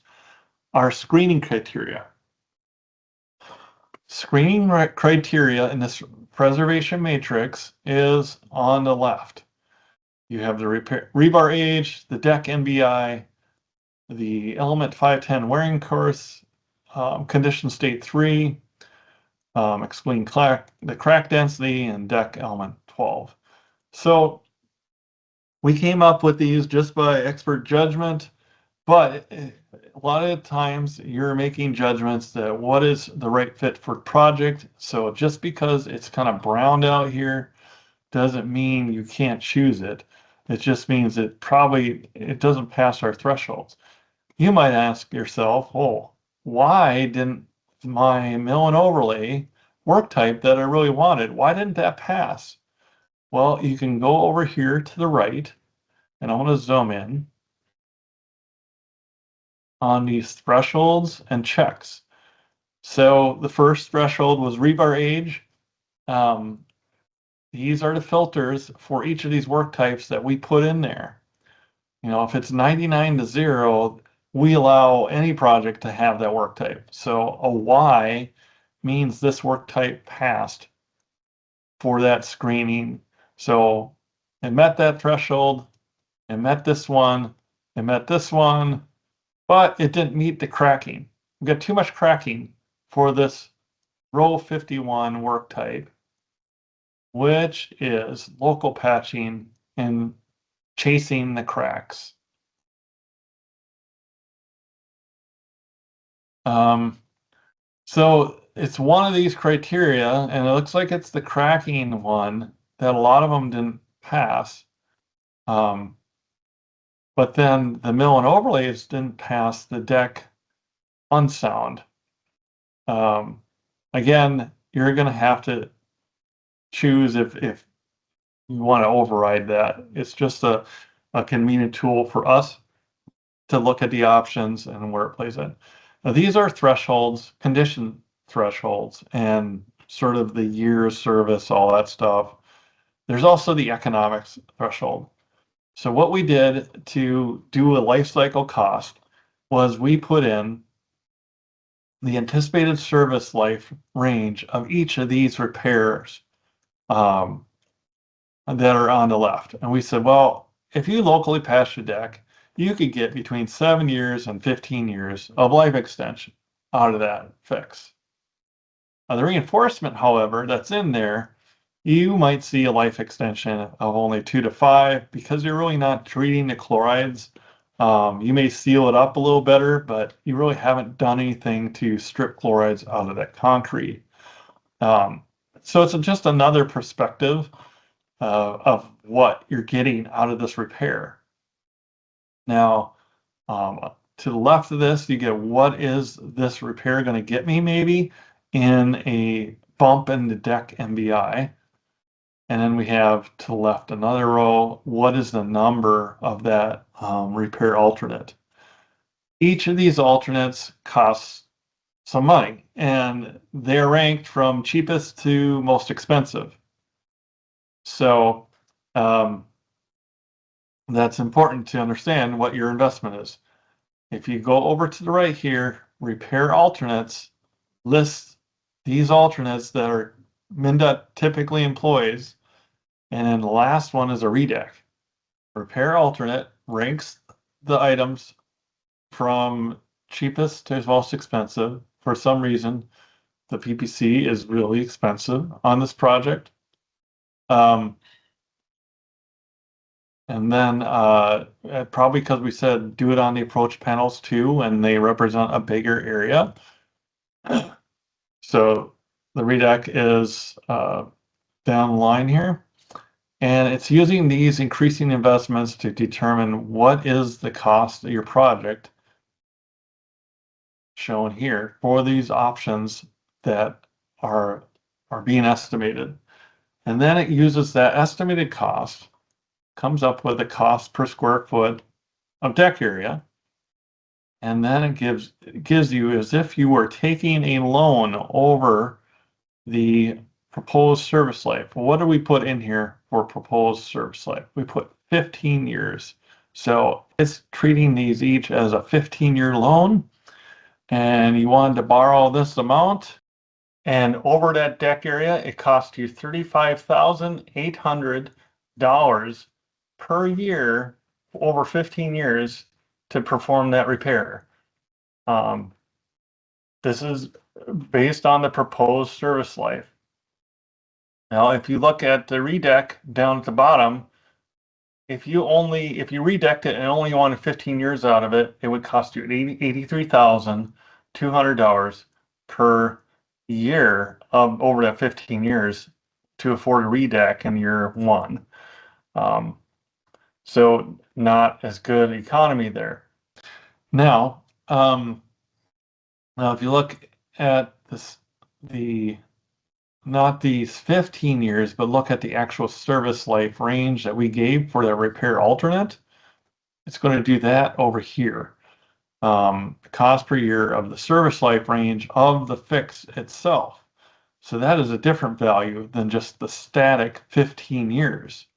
our screening criteria. Screening criteria in this preservation matrix is on the left. You have the rebar age, the deck MBI, the element 510 wearing course, condition state 3, explain the crack density, and deck element 12. So we came up with these just by expert judgment, but a lot of times you're making judgments that what is the right fit for project. So just because it's kind of browned out here doesn't mean you can't choose it. It just means it doesn't pass our thresholds. You might ask yourself, oh, why didn't my mill and overlay work type that I really wanted, why didn't that pass? Well, you can go over here to the right, and I want to zoom in on these thresholds and checks. So the first threshold was rebar age. These are the filters for each of these work types that we put in there. You know, if it's 99 to 0, we allow any project to have that work type. So a Y means this work type passed for that screening. So it met that threshold, it met this one, it met this one, but it didn't meet the cracking. We got too much cracking for this row 51 work type, which is local patching and chasing the cracks. So it's one of these criteria, and it looks like it's the cracking one that a lot of them didn't pass. But then the mill and overlays didn't pass the deck unsound. Again, you're going to have to choose if you want to override that. It's just a convenient tool for us to look at the options and where it plays in. Now, these are thresholds, condition thresholds, and sort of the year service, all that stuff. There's also the economics threshold. So what we did to do a life cycle cost was we put in the anticipated service life range of each of these repairs that are on the left. And we said, well, if you locally patch your deck, you could get between 7 years and 15 years of life extension out of that fix. The reinforcement, however, that's in there, you might see a life extension of only 2 to 5 because you're really not treating the chlorides. You may seal it up a little better, but you really haven't done anything to strip chlorides out of that concrete. So it's just another perspective of what you're getting out of this repair. Now, to the left of this, you get what is this repair going to get me maybe in a bump in the deck MBI. And then we have to the left another row, what is the number of that repair alternate? Each of these alternates costs some money, and they're ranked from cheapest to most expensive. So that's important to understand what your investment is. If you go over to the right here, repair alternates lists these alternates that are MnDOT typically employs, and then the last one is a redeck. Repair alternate ranks the items from cheapest to most expensive. For some reason, the PPC is really expensive on this project. And then probably because we said do it on the approach panels too, and they represent a bigger area. So the redeck is down the line here. And it's using these increasing investments to determine what is the cost of your project shown here for these options that are being estimated. And then it uses that estimated cost, comes up with a cost per square foot of deck area. And then it gives you as if you were taking a loan over the proposed service life. What do we put in here for proposed service life? We put 15 years. So it's treating these each as a 15-year loan, and you wanted to borrow this amount, and over that deck area, it costs you $35,800 per year over 15 years to perform that repair. This is based on the proposed service life. Now, if you look at the redeck down at the bottom, if you redecked it and only wanted 15 years out of it, it would cost you $83,200 per year of over that 15 years to afford a redeck in year one. So not as good economy there. Now, if you look at this, not these 15 years, but look at the actual service life range that we gave for the repair alternate, it's going to do that over here. The cost per year of the service life range of the fix itself. So that is a different value than just the static 15 years.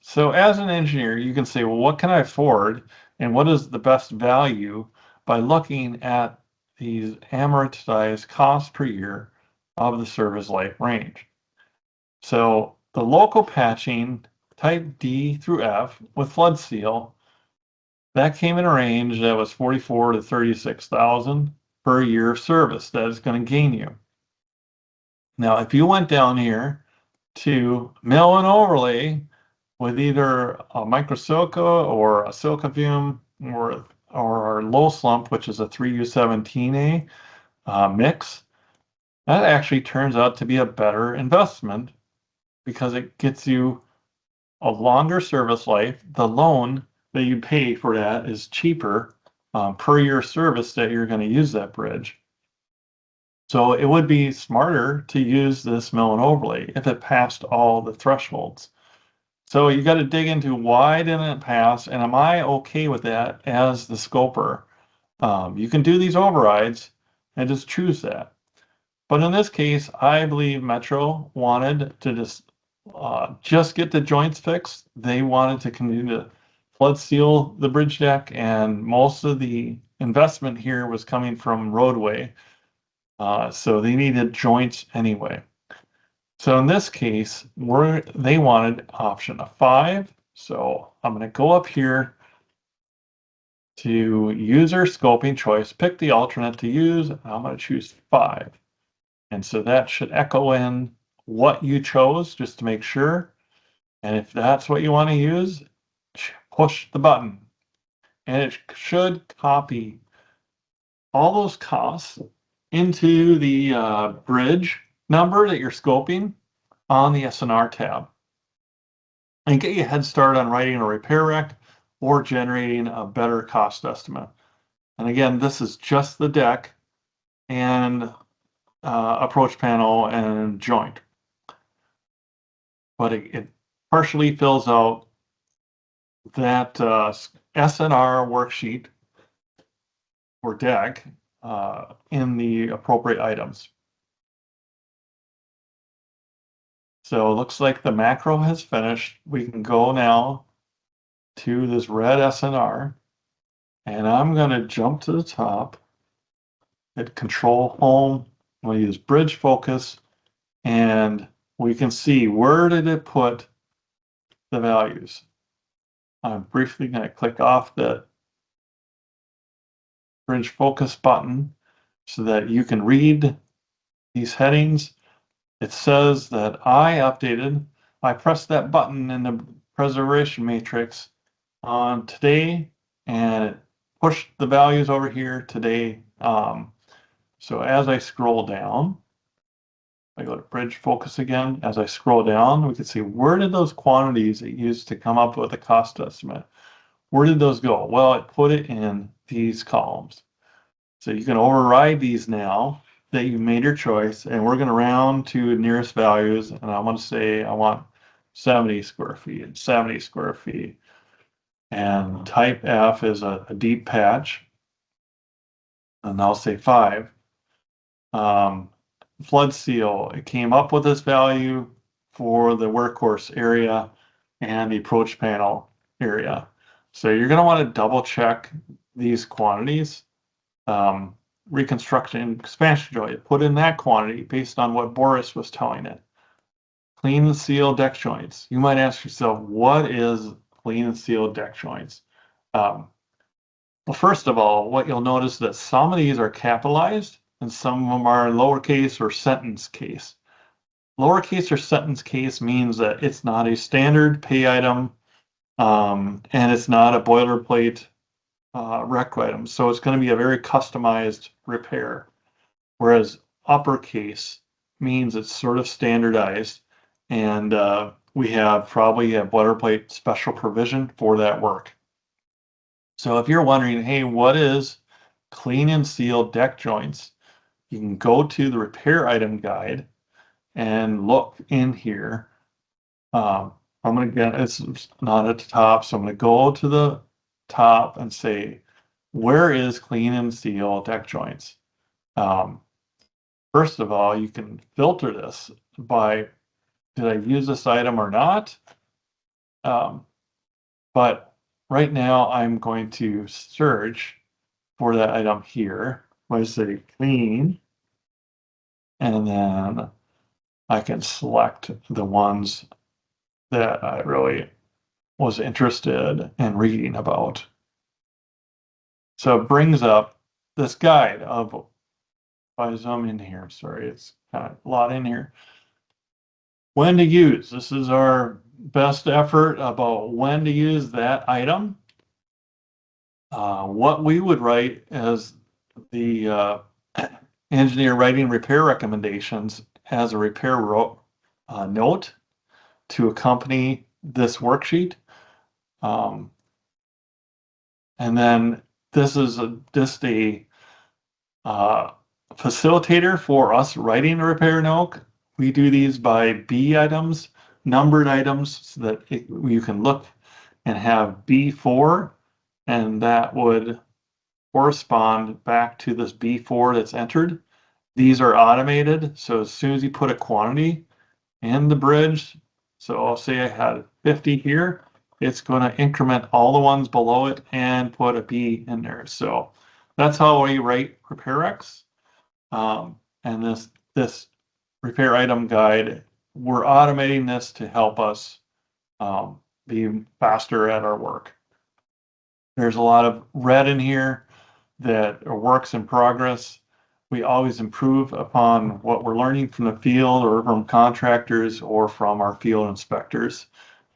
So as an engineer, you can say, well, what can I afford and what is the best value by looking at these amortized costs per year of the service life range. So the local patching type D through F with flood seal, that came in a range that was 44 to 36,000 per year of service that is going to gain you. Now, if you went down here to mill and overlay with either a microsilica or a silica fume or our low slump, which is a 3U17A mix, that actually turns out to be a better investment because it gets you a longer service life. The loan that you pay for that is cheaper per year service that you're going to use that bridge. So it would be smarter to use this mill and overlay if it passed all the thresholds. So you got to dig into why didn't it pass, and am I okay with that as the scoper? You can do these overrides and just choose that. But in this case, I believe Metro wanted to just get the joints fixed. They wanted to continue to flood seal the bridge deck, and most of the investment here was coming from roadway. So they needed joints anyway. So in this case, they wanted option 5. So I'm going to go up here to user scoping choice, pick the alternate to use, and I'm going to choose 5. And so that should echo in what you chose just to make sure. And if that's what you want to use, push the button. And it should copy all those costs into the bridge number that you're scoping on the S&R tab. And get you a head start on writing a repair rec or generating a better cost estimate. And again, this is just the deck and approach panel and joint. But it partially fills out that S&R worksheet or deck in the appropriate items. So it looks like the macro has finished. We can go now to this red S&R, and I'm going to jump to the top, hit Control Home I'm going to use bridge focus, and we can see where did it put the values. I'm briefly going to click off the bridge focus button so that you can read these headings. It says that I pressed that button in the preservation matrix on today, and it pushed the values over here today. So as I scroll down, I go to bridge focus again. As I scroll down, we can see where did those quantities it used to come up with a cost estimate, where did those go? Well, it put it in these columns. So you can override these now that you made your choice, and we're going to round to nearest values, and I want to say I want 70 square feet and 70 square feet. And type F is a deep patch, and I'll say 5. Flood seal, it came up with this value for the workhorse area and the approach panel area. So you're going to want to double check these quantities. Reconstruction expansion joint, put in that quantity based on what Boris was telling it. Clean and seal deck joints. You might ask yourself, what is clean and seal deck joints? Well, first of all, what you'll notice is that some of these are capitalized and some of them are lowercase or sentence case. Lowercase or sentence case means that it's not a standard pay item, and it's not a boilerplate rec item. So it's going to be a very customized repair. Whereas uppercase means it's sort of standardized, and we have probably a boilerplate special provision for that work. So if you're wondering, hey, what is clean and seal deck joints? You can go to the repair item guide and look in here. I'm going to get, it's not at the top, so I'm going to go to the top and say, where is clean and seal deck joints? First of all, you can filter this by, did I use this item or not? But right now I'm going to search for that item here. I say clean, and then I can select the ones that I really was interested in reading about. So it brings up this guide of, if I zoom in here, sorry, it's kind of a lot in here. When to use. This is our best effort about when to use that item. What we would write as the engineer writing repair recommendations as a repair note to accompany this worksheet. And then this is just a facilitator for us writing a repair note. We do these by B items, numbered items, so that you can look and have B4, and that would correspond back to this B4 that's entered. These are automated, so as soon as you put a quantity in the bridge, so I'll say I had 50 here, it's going to increment all the ones below it and put a B in there. So that's how we write repair X. And this repair item guide, we're automating this to help us be faster at our work. There's a lot of red in here that are works in progress. We always improve upon what we're learning from the field or from contractors or from our field inspectors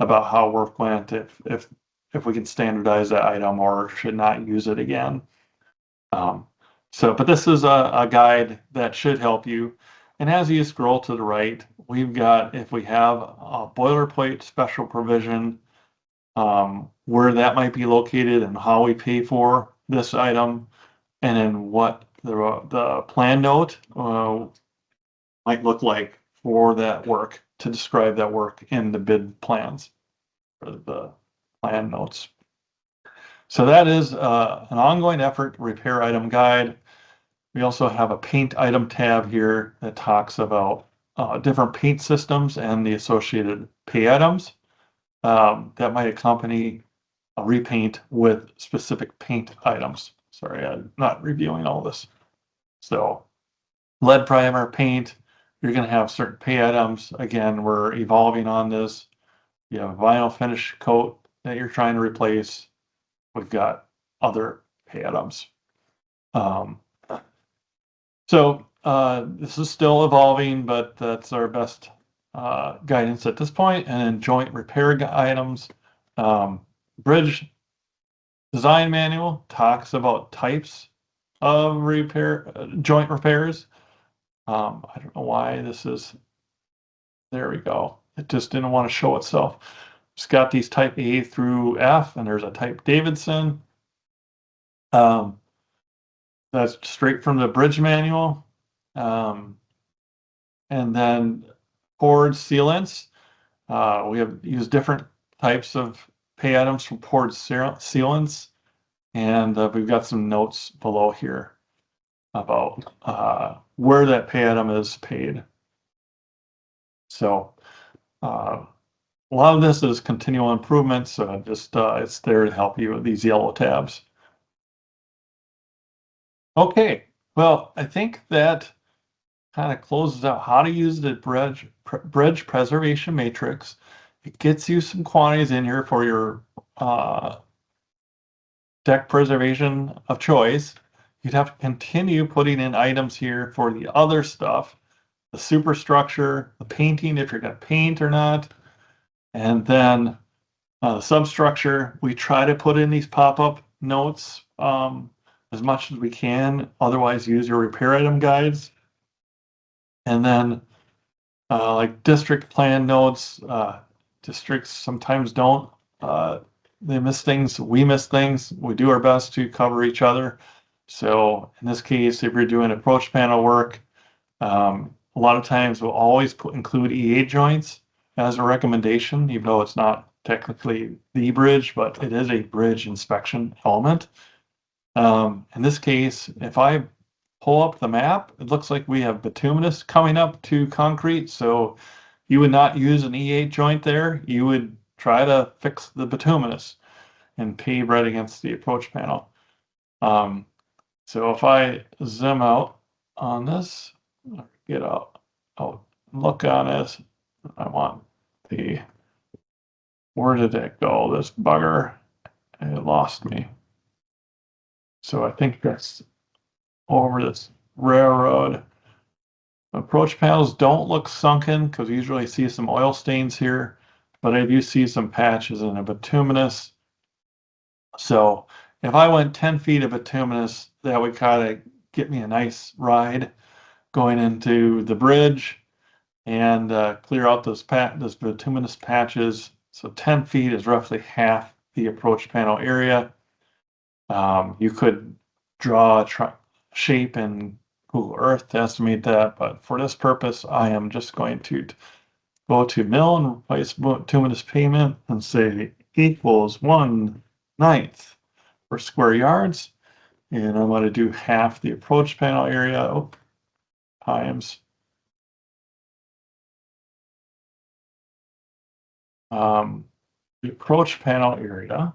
about how work went, if we can standardize that item or should not use it again. But this is a guide that should help you. And as you scroll to the right, we've got, if we have a boilerplate special provision, where that might be located and how we pay for this item, and then what the plan note might look like for that work, to describe that work in the bid plans or the plan notes. So that is an ongoing effort, repair item guide. We also have a paint item tab here that talks about different paint systems and the associated pay items that might accompany a repaint with specific paint items. Sorry, I'm not reviewing all this. So lead primer, paint, you're going to have certain pay items. Again, we're evolving on this. You have a vinyl finish coat that you're trying to replace. We've got other pay items. So this is still evolving, but that's our best guidance at this point. And then joint repair items. Bridge design manual talks about types of joint repairs. I don't know why this is, there we go. It just didn't want to show itself. It's got these type A through F, and there's a type Davidson. That's straight from the bridge manual. And then poured sealants. We have used different types of pay items from poured sealants. And we've got some notes below here about where that pay item is paid. So a lot of this is continual improvement, so just it's there to help you with these yellow tabs. Okay, well, I think that kind of closes out how to use the bridge preservation matrix. It gets you some quantities in here for your deck preservation of choice. You'd have to continue putting in items here for the other stuff, the superstructure, the painting, if you're going to paint or not, and then the substructure. We try to put in these pop-up notes as much as we can. Otherwise, use your repair item guides. And then like district plan notes, districts sometimes don't. They miss things, we miss things. We do our best to cover each other. So in this case, if you're doing approach panel work, a lot of times we'll always include EA joints as a recommendation, even though it's not technically the bridge, but it is a bridge inspection element. In this case, if I pull up the map, it looks like we have bituminous coming up to concrete. So you would not use an E8 joint there. You would try to fix the bituminous and pave right against the approach panel. So if I zoom out on this, get out, look on this, I want where did it go? This bugger, it lost me. So I think that's over this railroad. Approach panels don't look sunken because we usually see some oil stains here, but I do see some patches in a bituminous. So if I went 10 feet of bituminous, that would kind of get me a nice ride going into the bridge and clear out those bituminous patches. So 10 feet is roughly half the approach panel area. You could draw a shape in Google Earth to estimate that, but for this purpose, I am just going to go to mill and replace bituminous pavement and say equals 1/9 for square yards. And I'm going to do half the approach panel area times the approach panel area.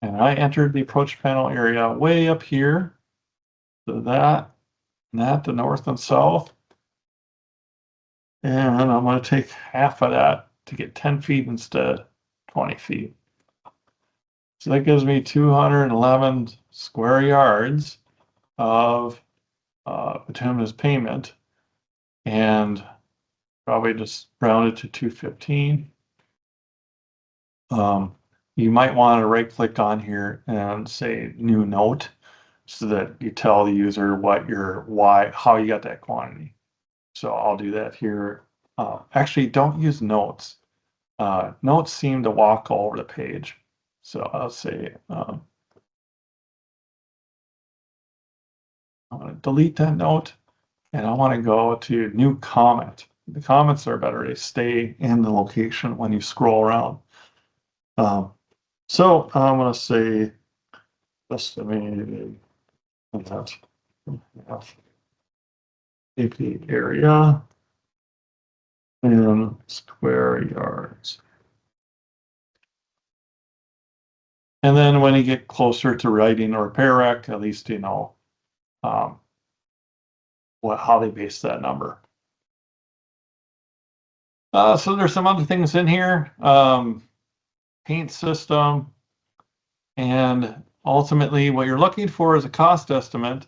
And I entered the approach panel area way up here. So that, the north and south. And I'm going to take half of that to get 10 feet instead of 20 feet. So that gives me 211 square yards of bituminous pavement, and probably just round it to 215. You might want to right click on here and say new note so that you tell the user how you got that quantity. So I'll do that here. Actually, don't use notes. Notes seem to walk all over the page. So I'll say, I'm going to delete that note and I want to go to new comment. The comments are better. They stay in the location when you scroll around. So I'm going to say estimated that AP area in square yards. And then when you get closer to writing a repair rec, at least you know how they base that number. So there's some other things in here, paint system, and ultimately what you're looking for is a cost estimate.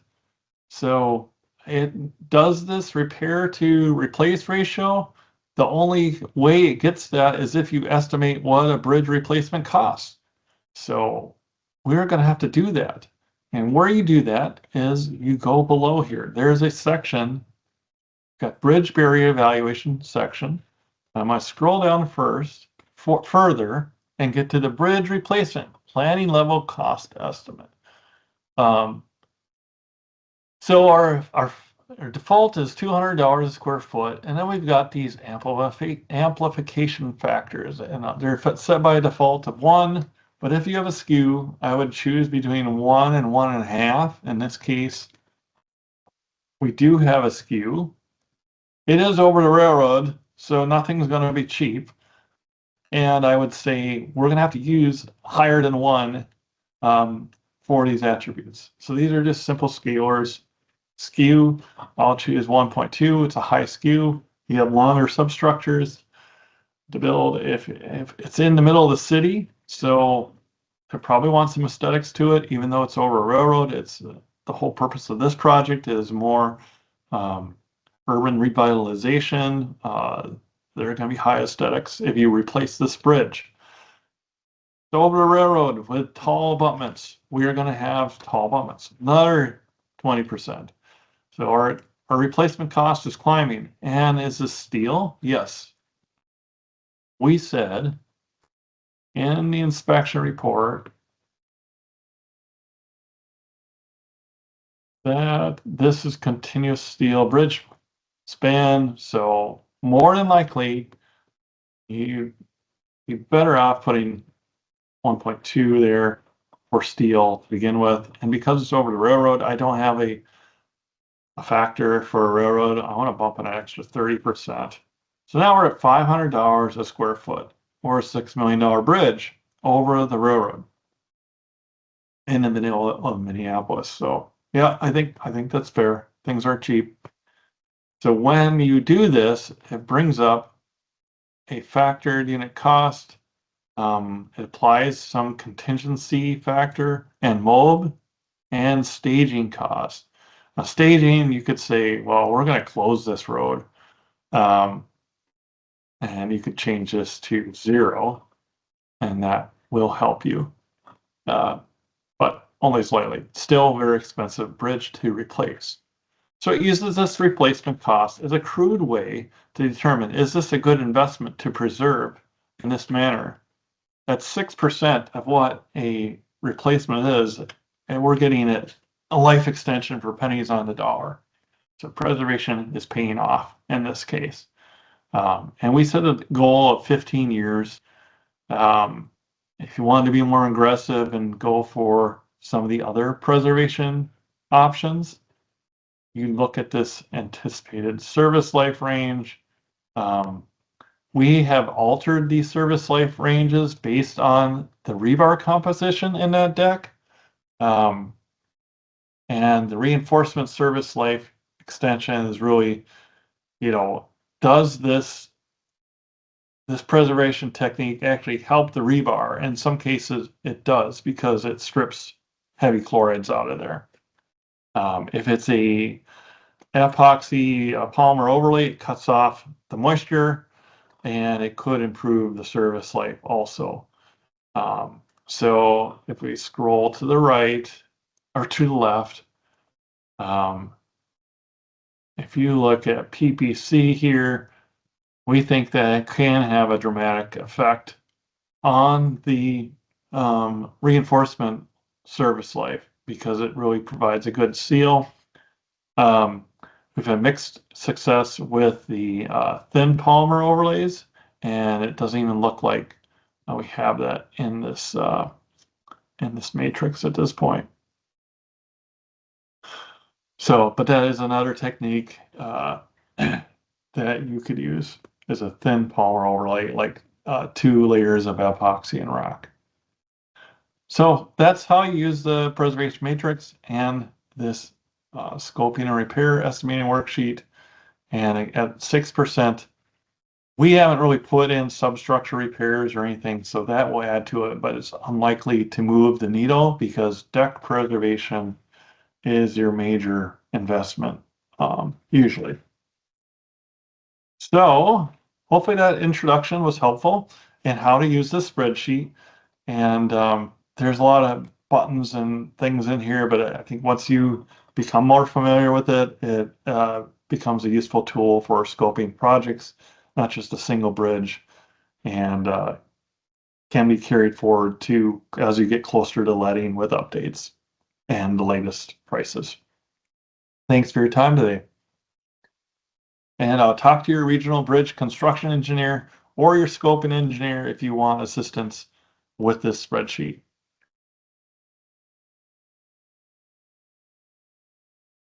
So it does this repair to replace ratio. The only way it gets that is if you estimate what a bridge replacement costs. So we're going to have to do that. And where you do that is you go below here. There's a section, got bridge barrier evaluation section. I'm going to scroll down first, further, and get to the bridge replacement planning level cost estimate. So our default is $200 a square foot, and then we've got these amplification factors, and they're set by a default of 1. But if you have a skew, I would choose between 1 and 1.5. In this case, we do have a skew. It is over the railroad, so nothing's going to be cheap. And I would say we're going to have to use higher than 1 for these attributes. So these are just simple scalars. Skew, I'll choose 1.2. It's a high skew. You have longer substructures to build if it's in the middle of the city. So I probably want some aesthetics to it, even though it's over a railroad. It's the whole purpose of this project is more urban revitalization. There are going to be high aesthetics if you replace this bridge. So over the railroad with tall abutments, we are going to have tall abutments, another 20%. So our replacement cost is climbing. And is this steel? Yes. We said in the inspection report that this is continuous steel bridge span. So more than likely, you're better off putting 1.2 there for steel to begin with. And because it's over the railroad, I don't have a factor for a railroad. I want to bump an extra 30%. So now we're at $500 a square foot, or a $6 million bridge over the railroad in the middle of Minneapolis. So yeah, I think that's fair. Things are cheap. So when you do this, it brings up a factored unit cost. It applies some contingency factor and MOB and staging cost. Now, staging, you could say, well, we're going to close this road. And you could change this to 0, and that will help you. But only slightly. Still very expensive bridge to replace. So it uses this replacement cost as a crude way to determine, is this a good investment to preserve in this manner? That's 6% of what a replacement is, and we're getting it a life extension for pennies on the dollar. So preservation is paying off in this case. And we set a goal of 15 years. If you want to be more aggressive and go for some of the other preservation options, you look at this anticipated service life range. We have altered these service life ranges based on the rebar composition in that deck. And the reinforcement service life extension is really, does this preservation technique actually help the rebar? In some cases, it does, because it strips heavy chlorides out of there. If it's a epoxy polymer overlay, it cuts off the moisture, and it could improve the service life also. So if we scroll to the right or to the left, if you look at PPC here, we think that it can have a dramatic effect on the reinforcement service life, because it really provides a good seal. We've had mixed success with the thin polymer overlays, and it doesn't even look like we have that in this matrix at this point. So, but that is another technique that you could use, is a thin polymer overlay, like 2 layers of epoxy and rock. So that's how you use the preservation matrix and this scoping and repair estimating worksheet. And at 6%, we haven't really put in substructure repairs or anything, so that will add to it, but it's unlikely to move the needle because deck preservation is your major investment, usually. So hopefully that introduction was helpful in how to use this spreadsheet. And there's a lot of buttons and things in here, but I think once you become more familiar with it, it becomes a useful tool for scoping projects, not just a single bridge, and can be carried forward to as you get closer to letting with updates and the latest prices. Thanks for your time today. And talk to your regional bridge construction engineer or your scoping engineer if you want assistance with this spreadsheet.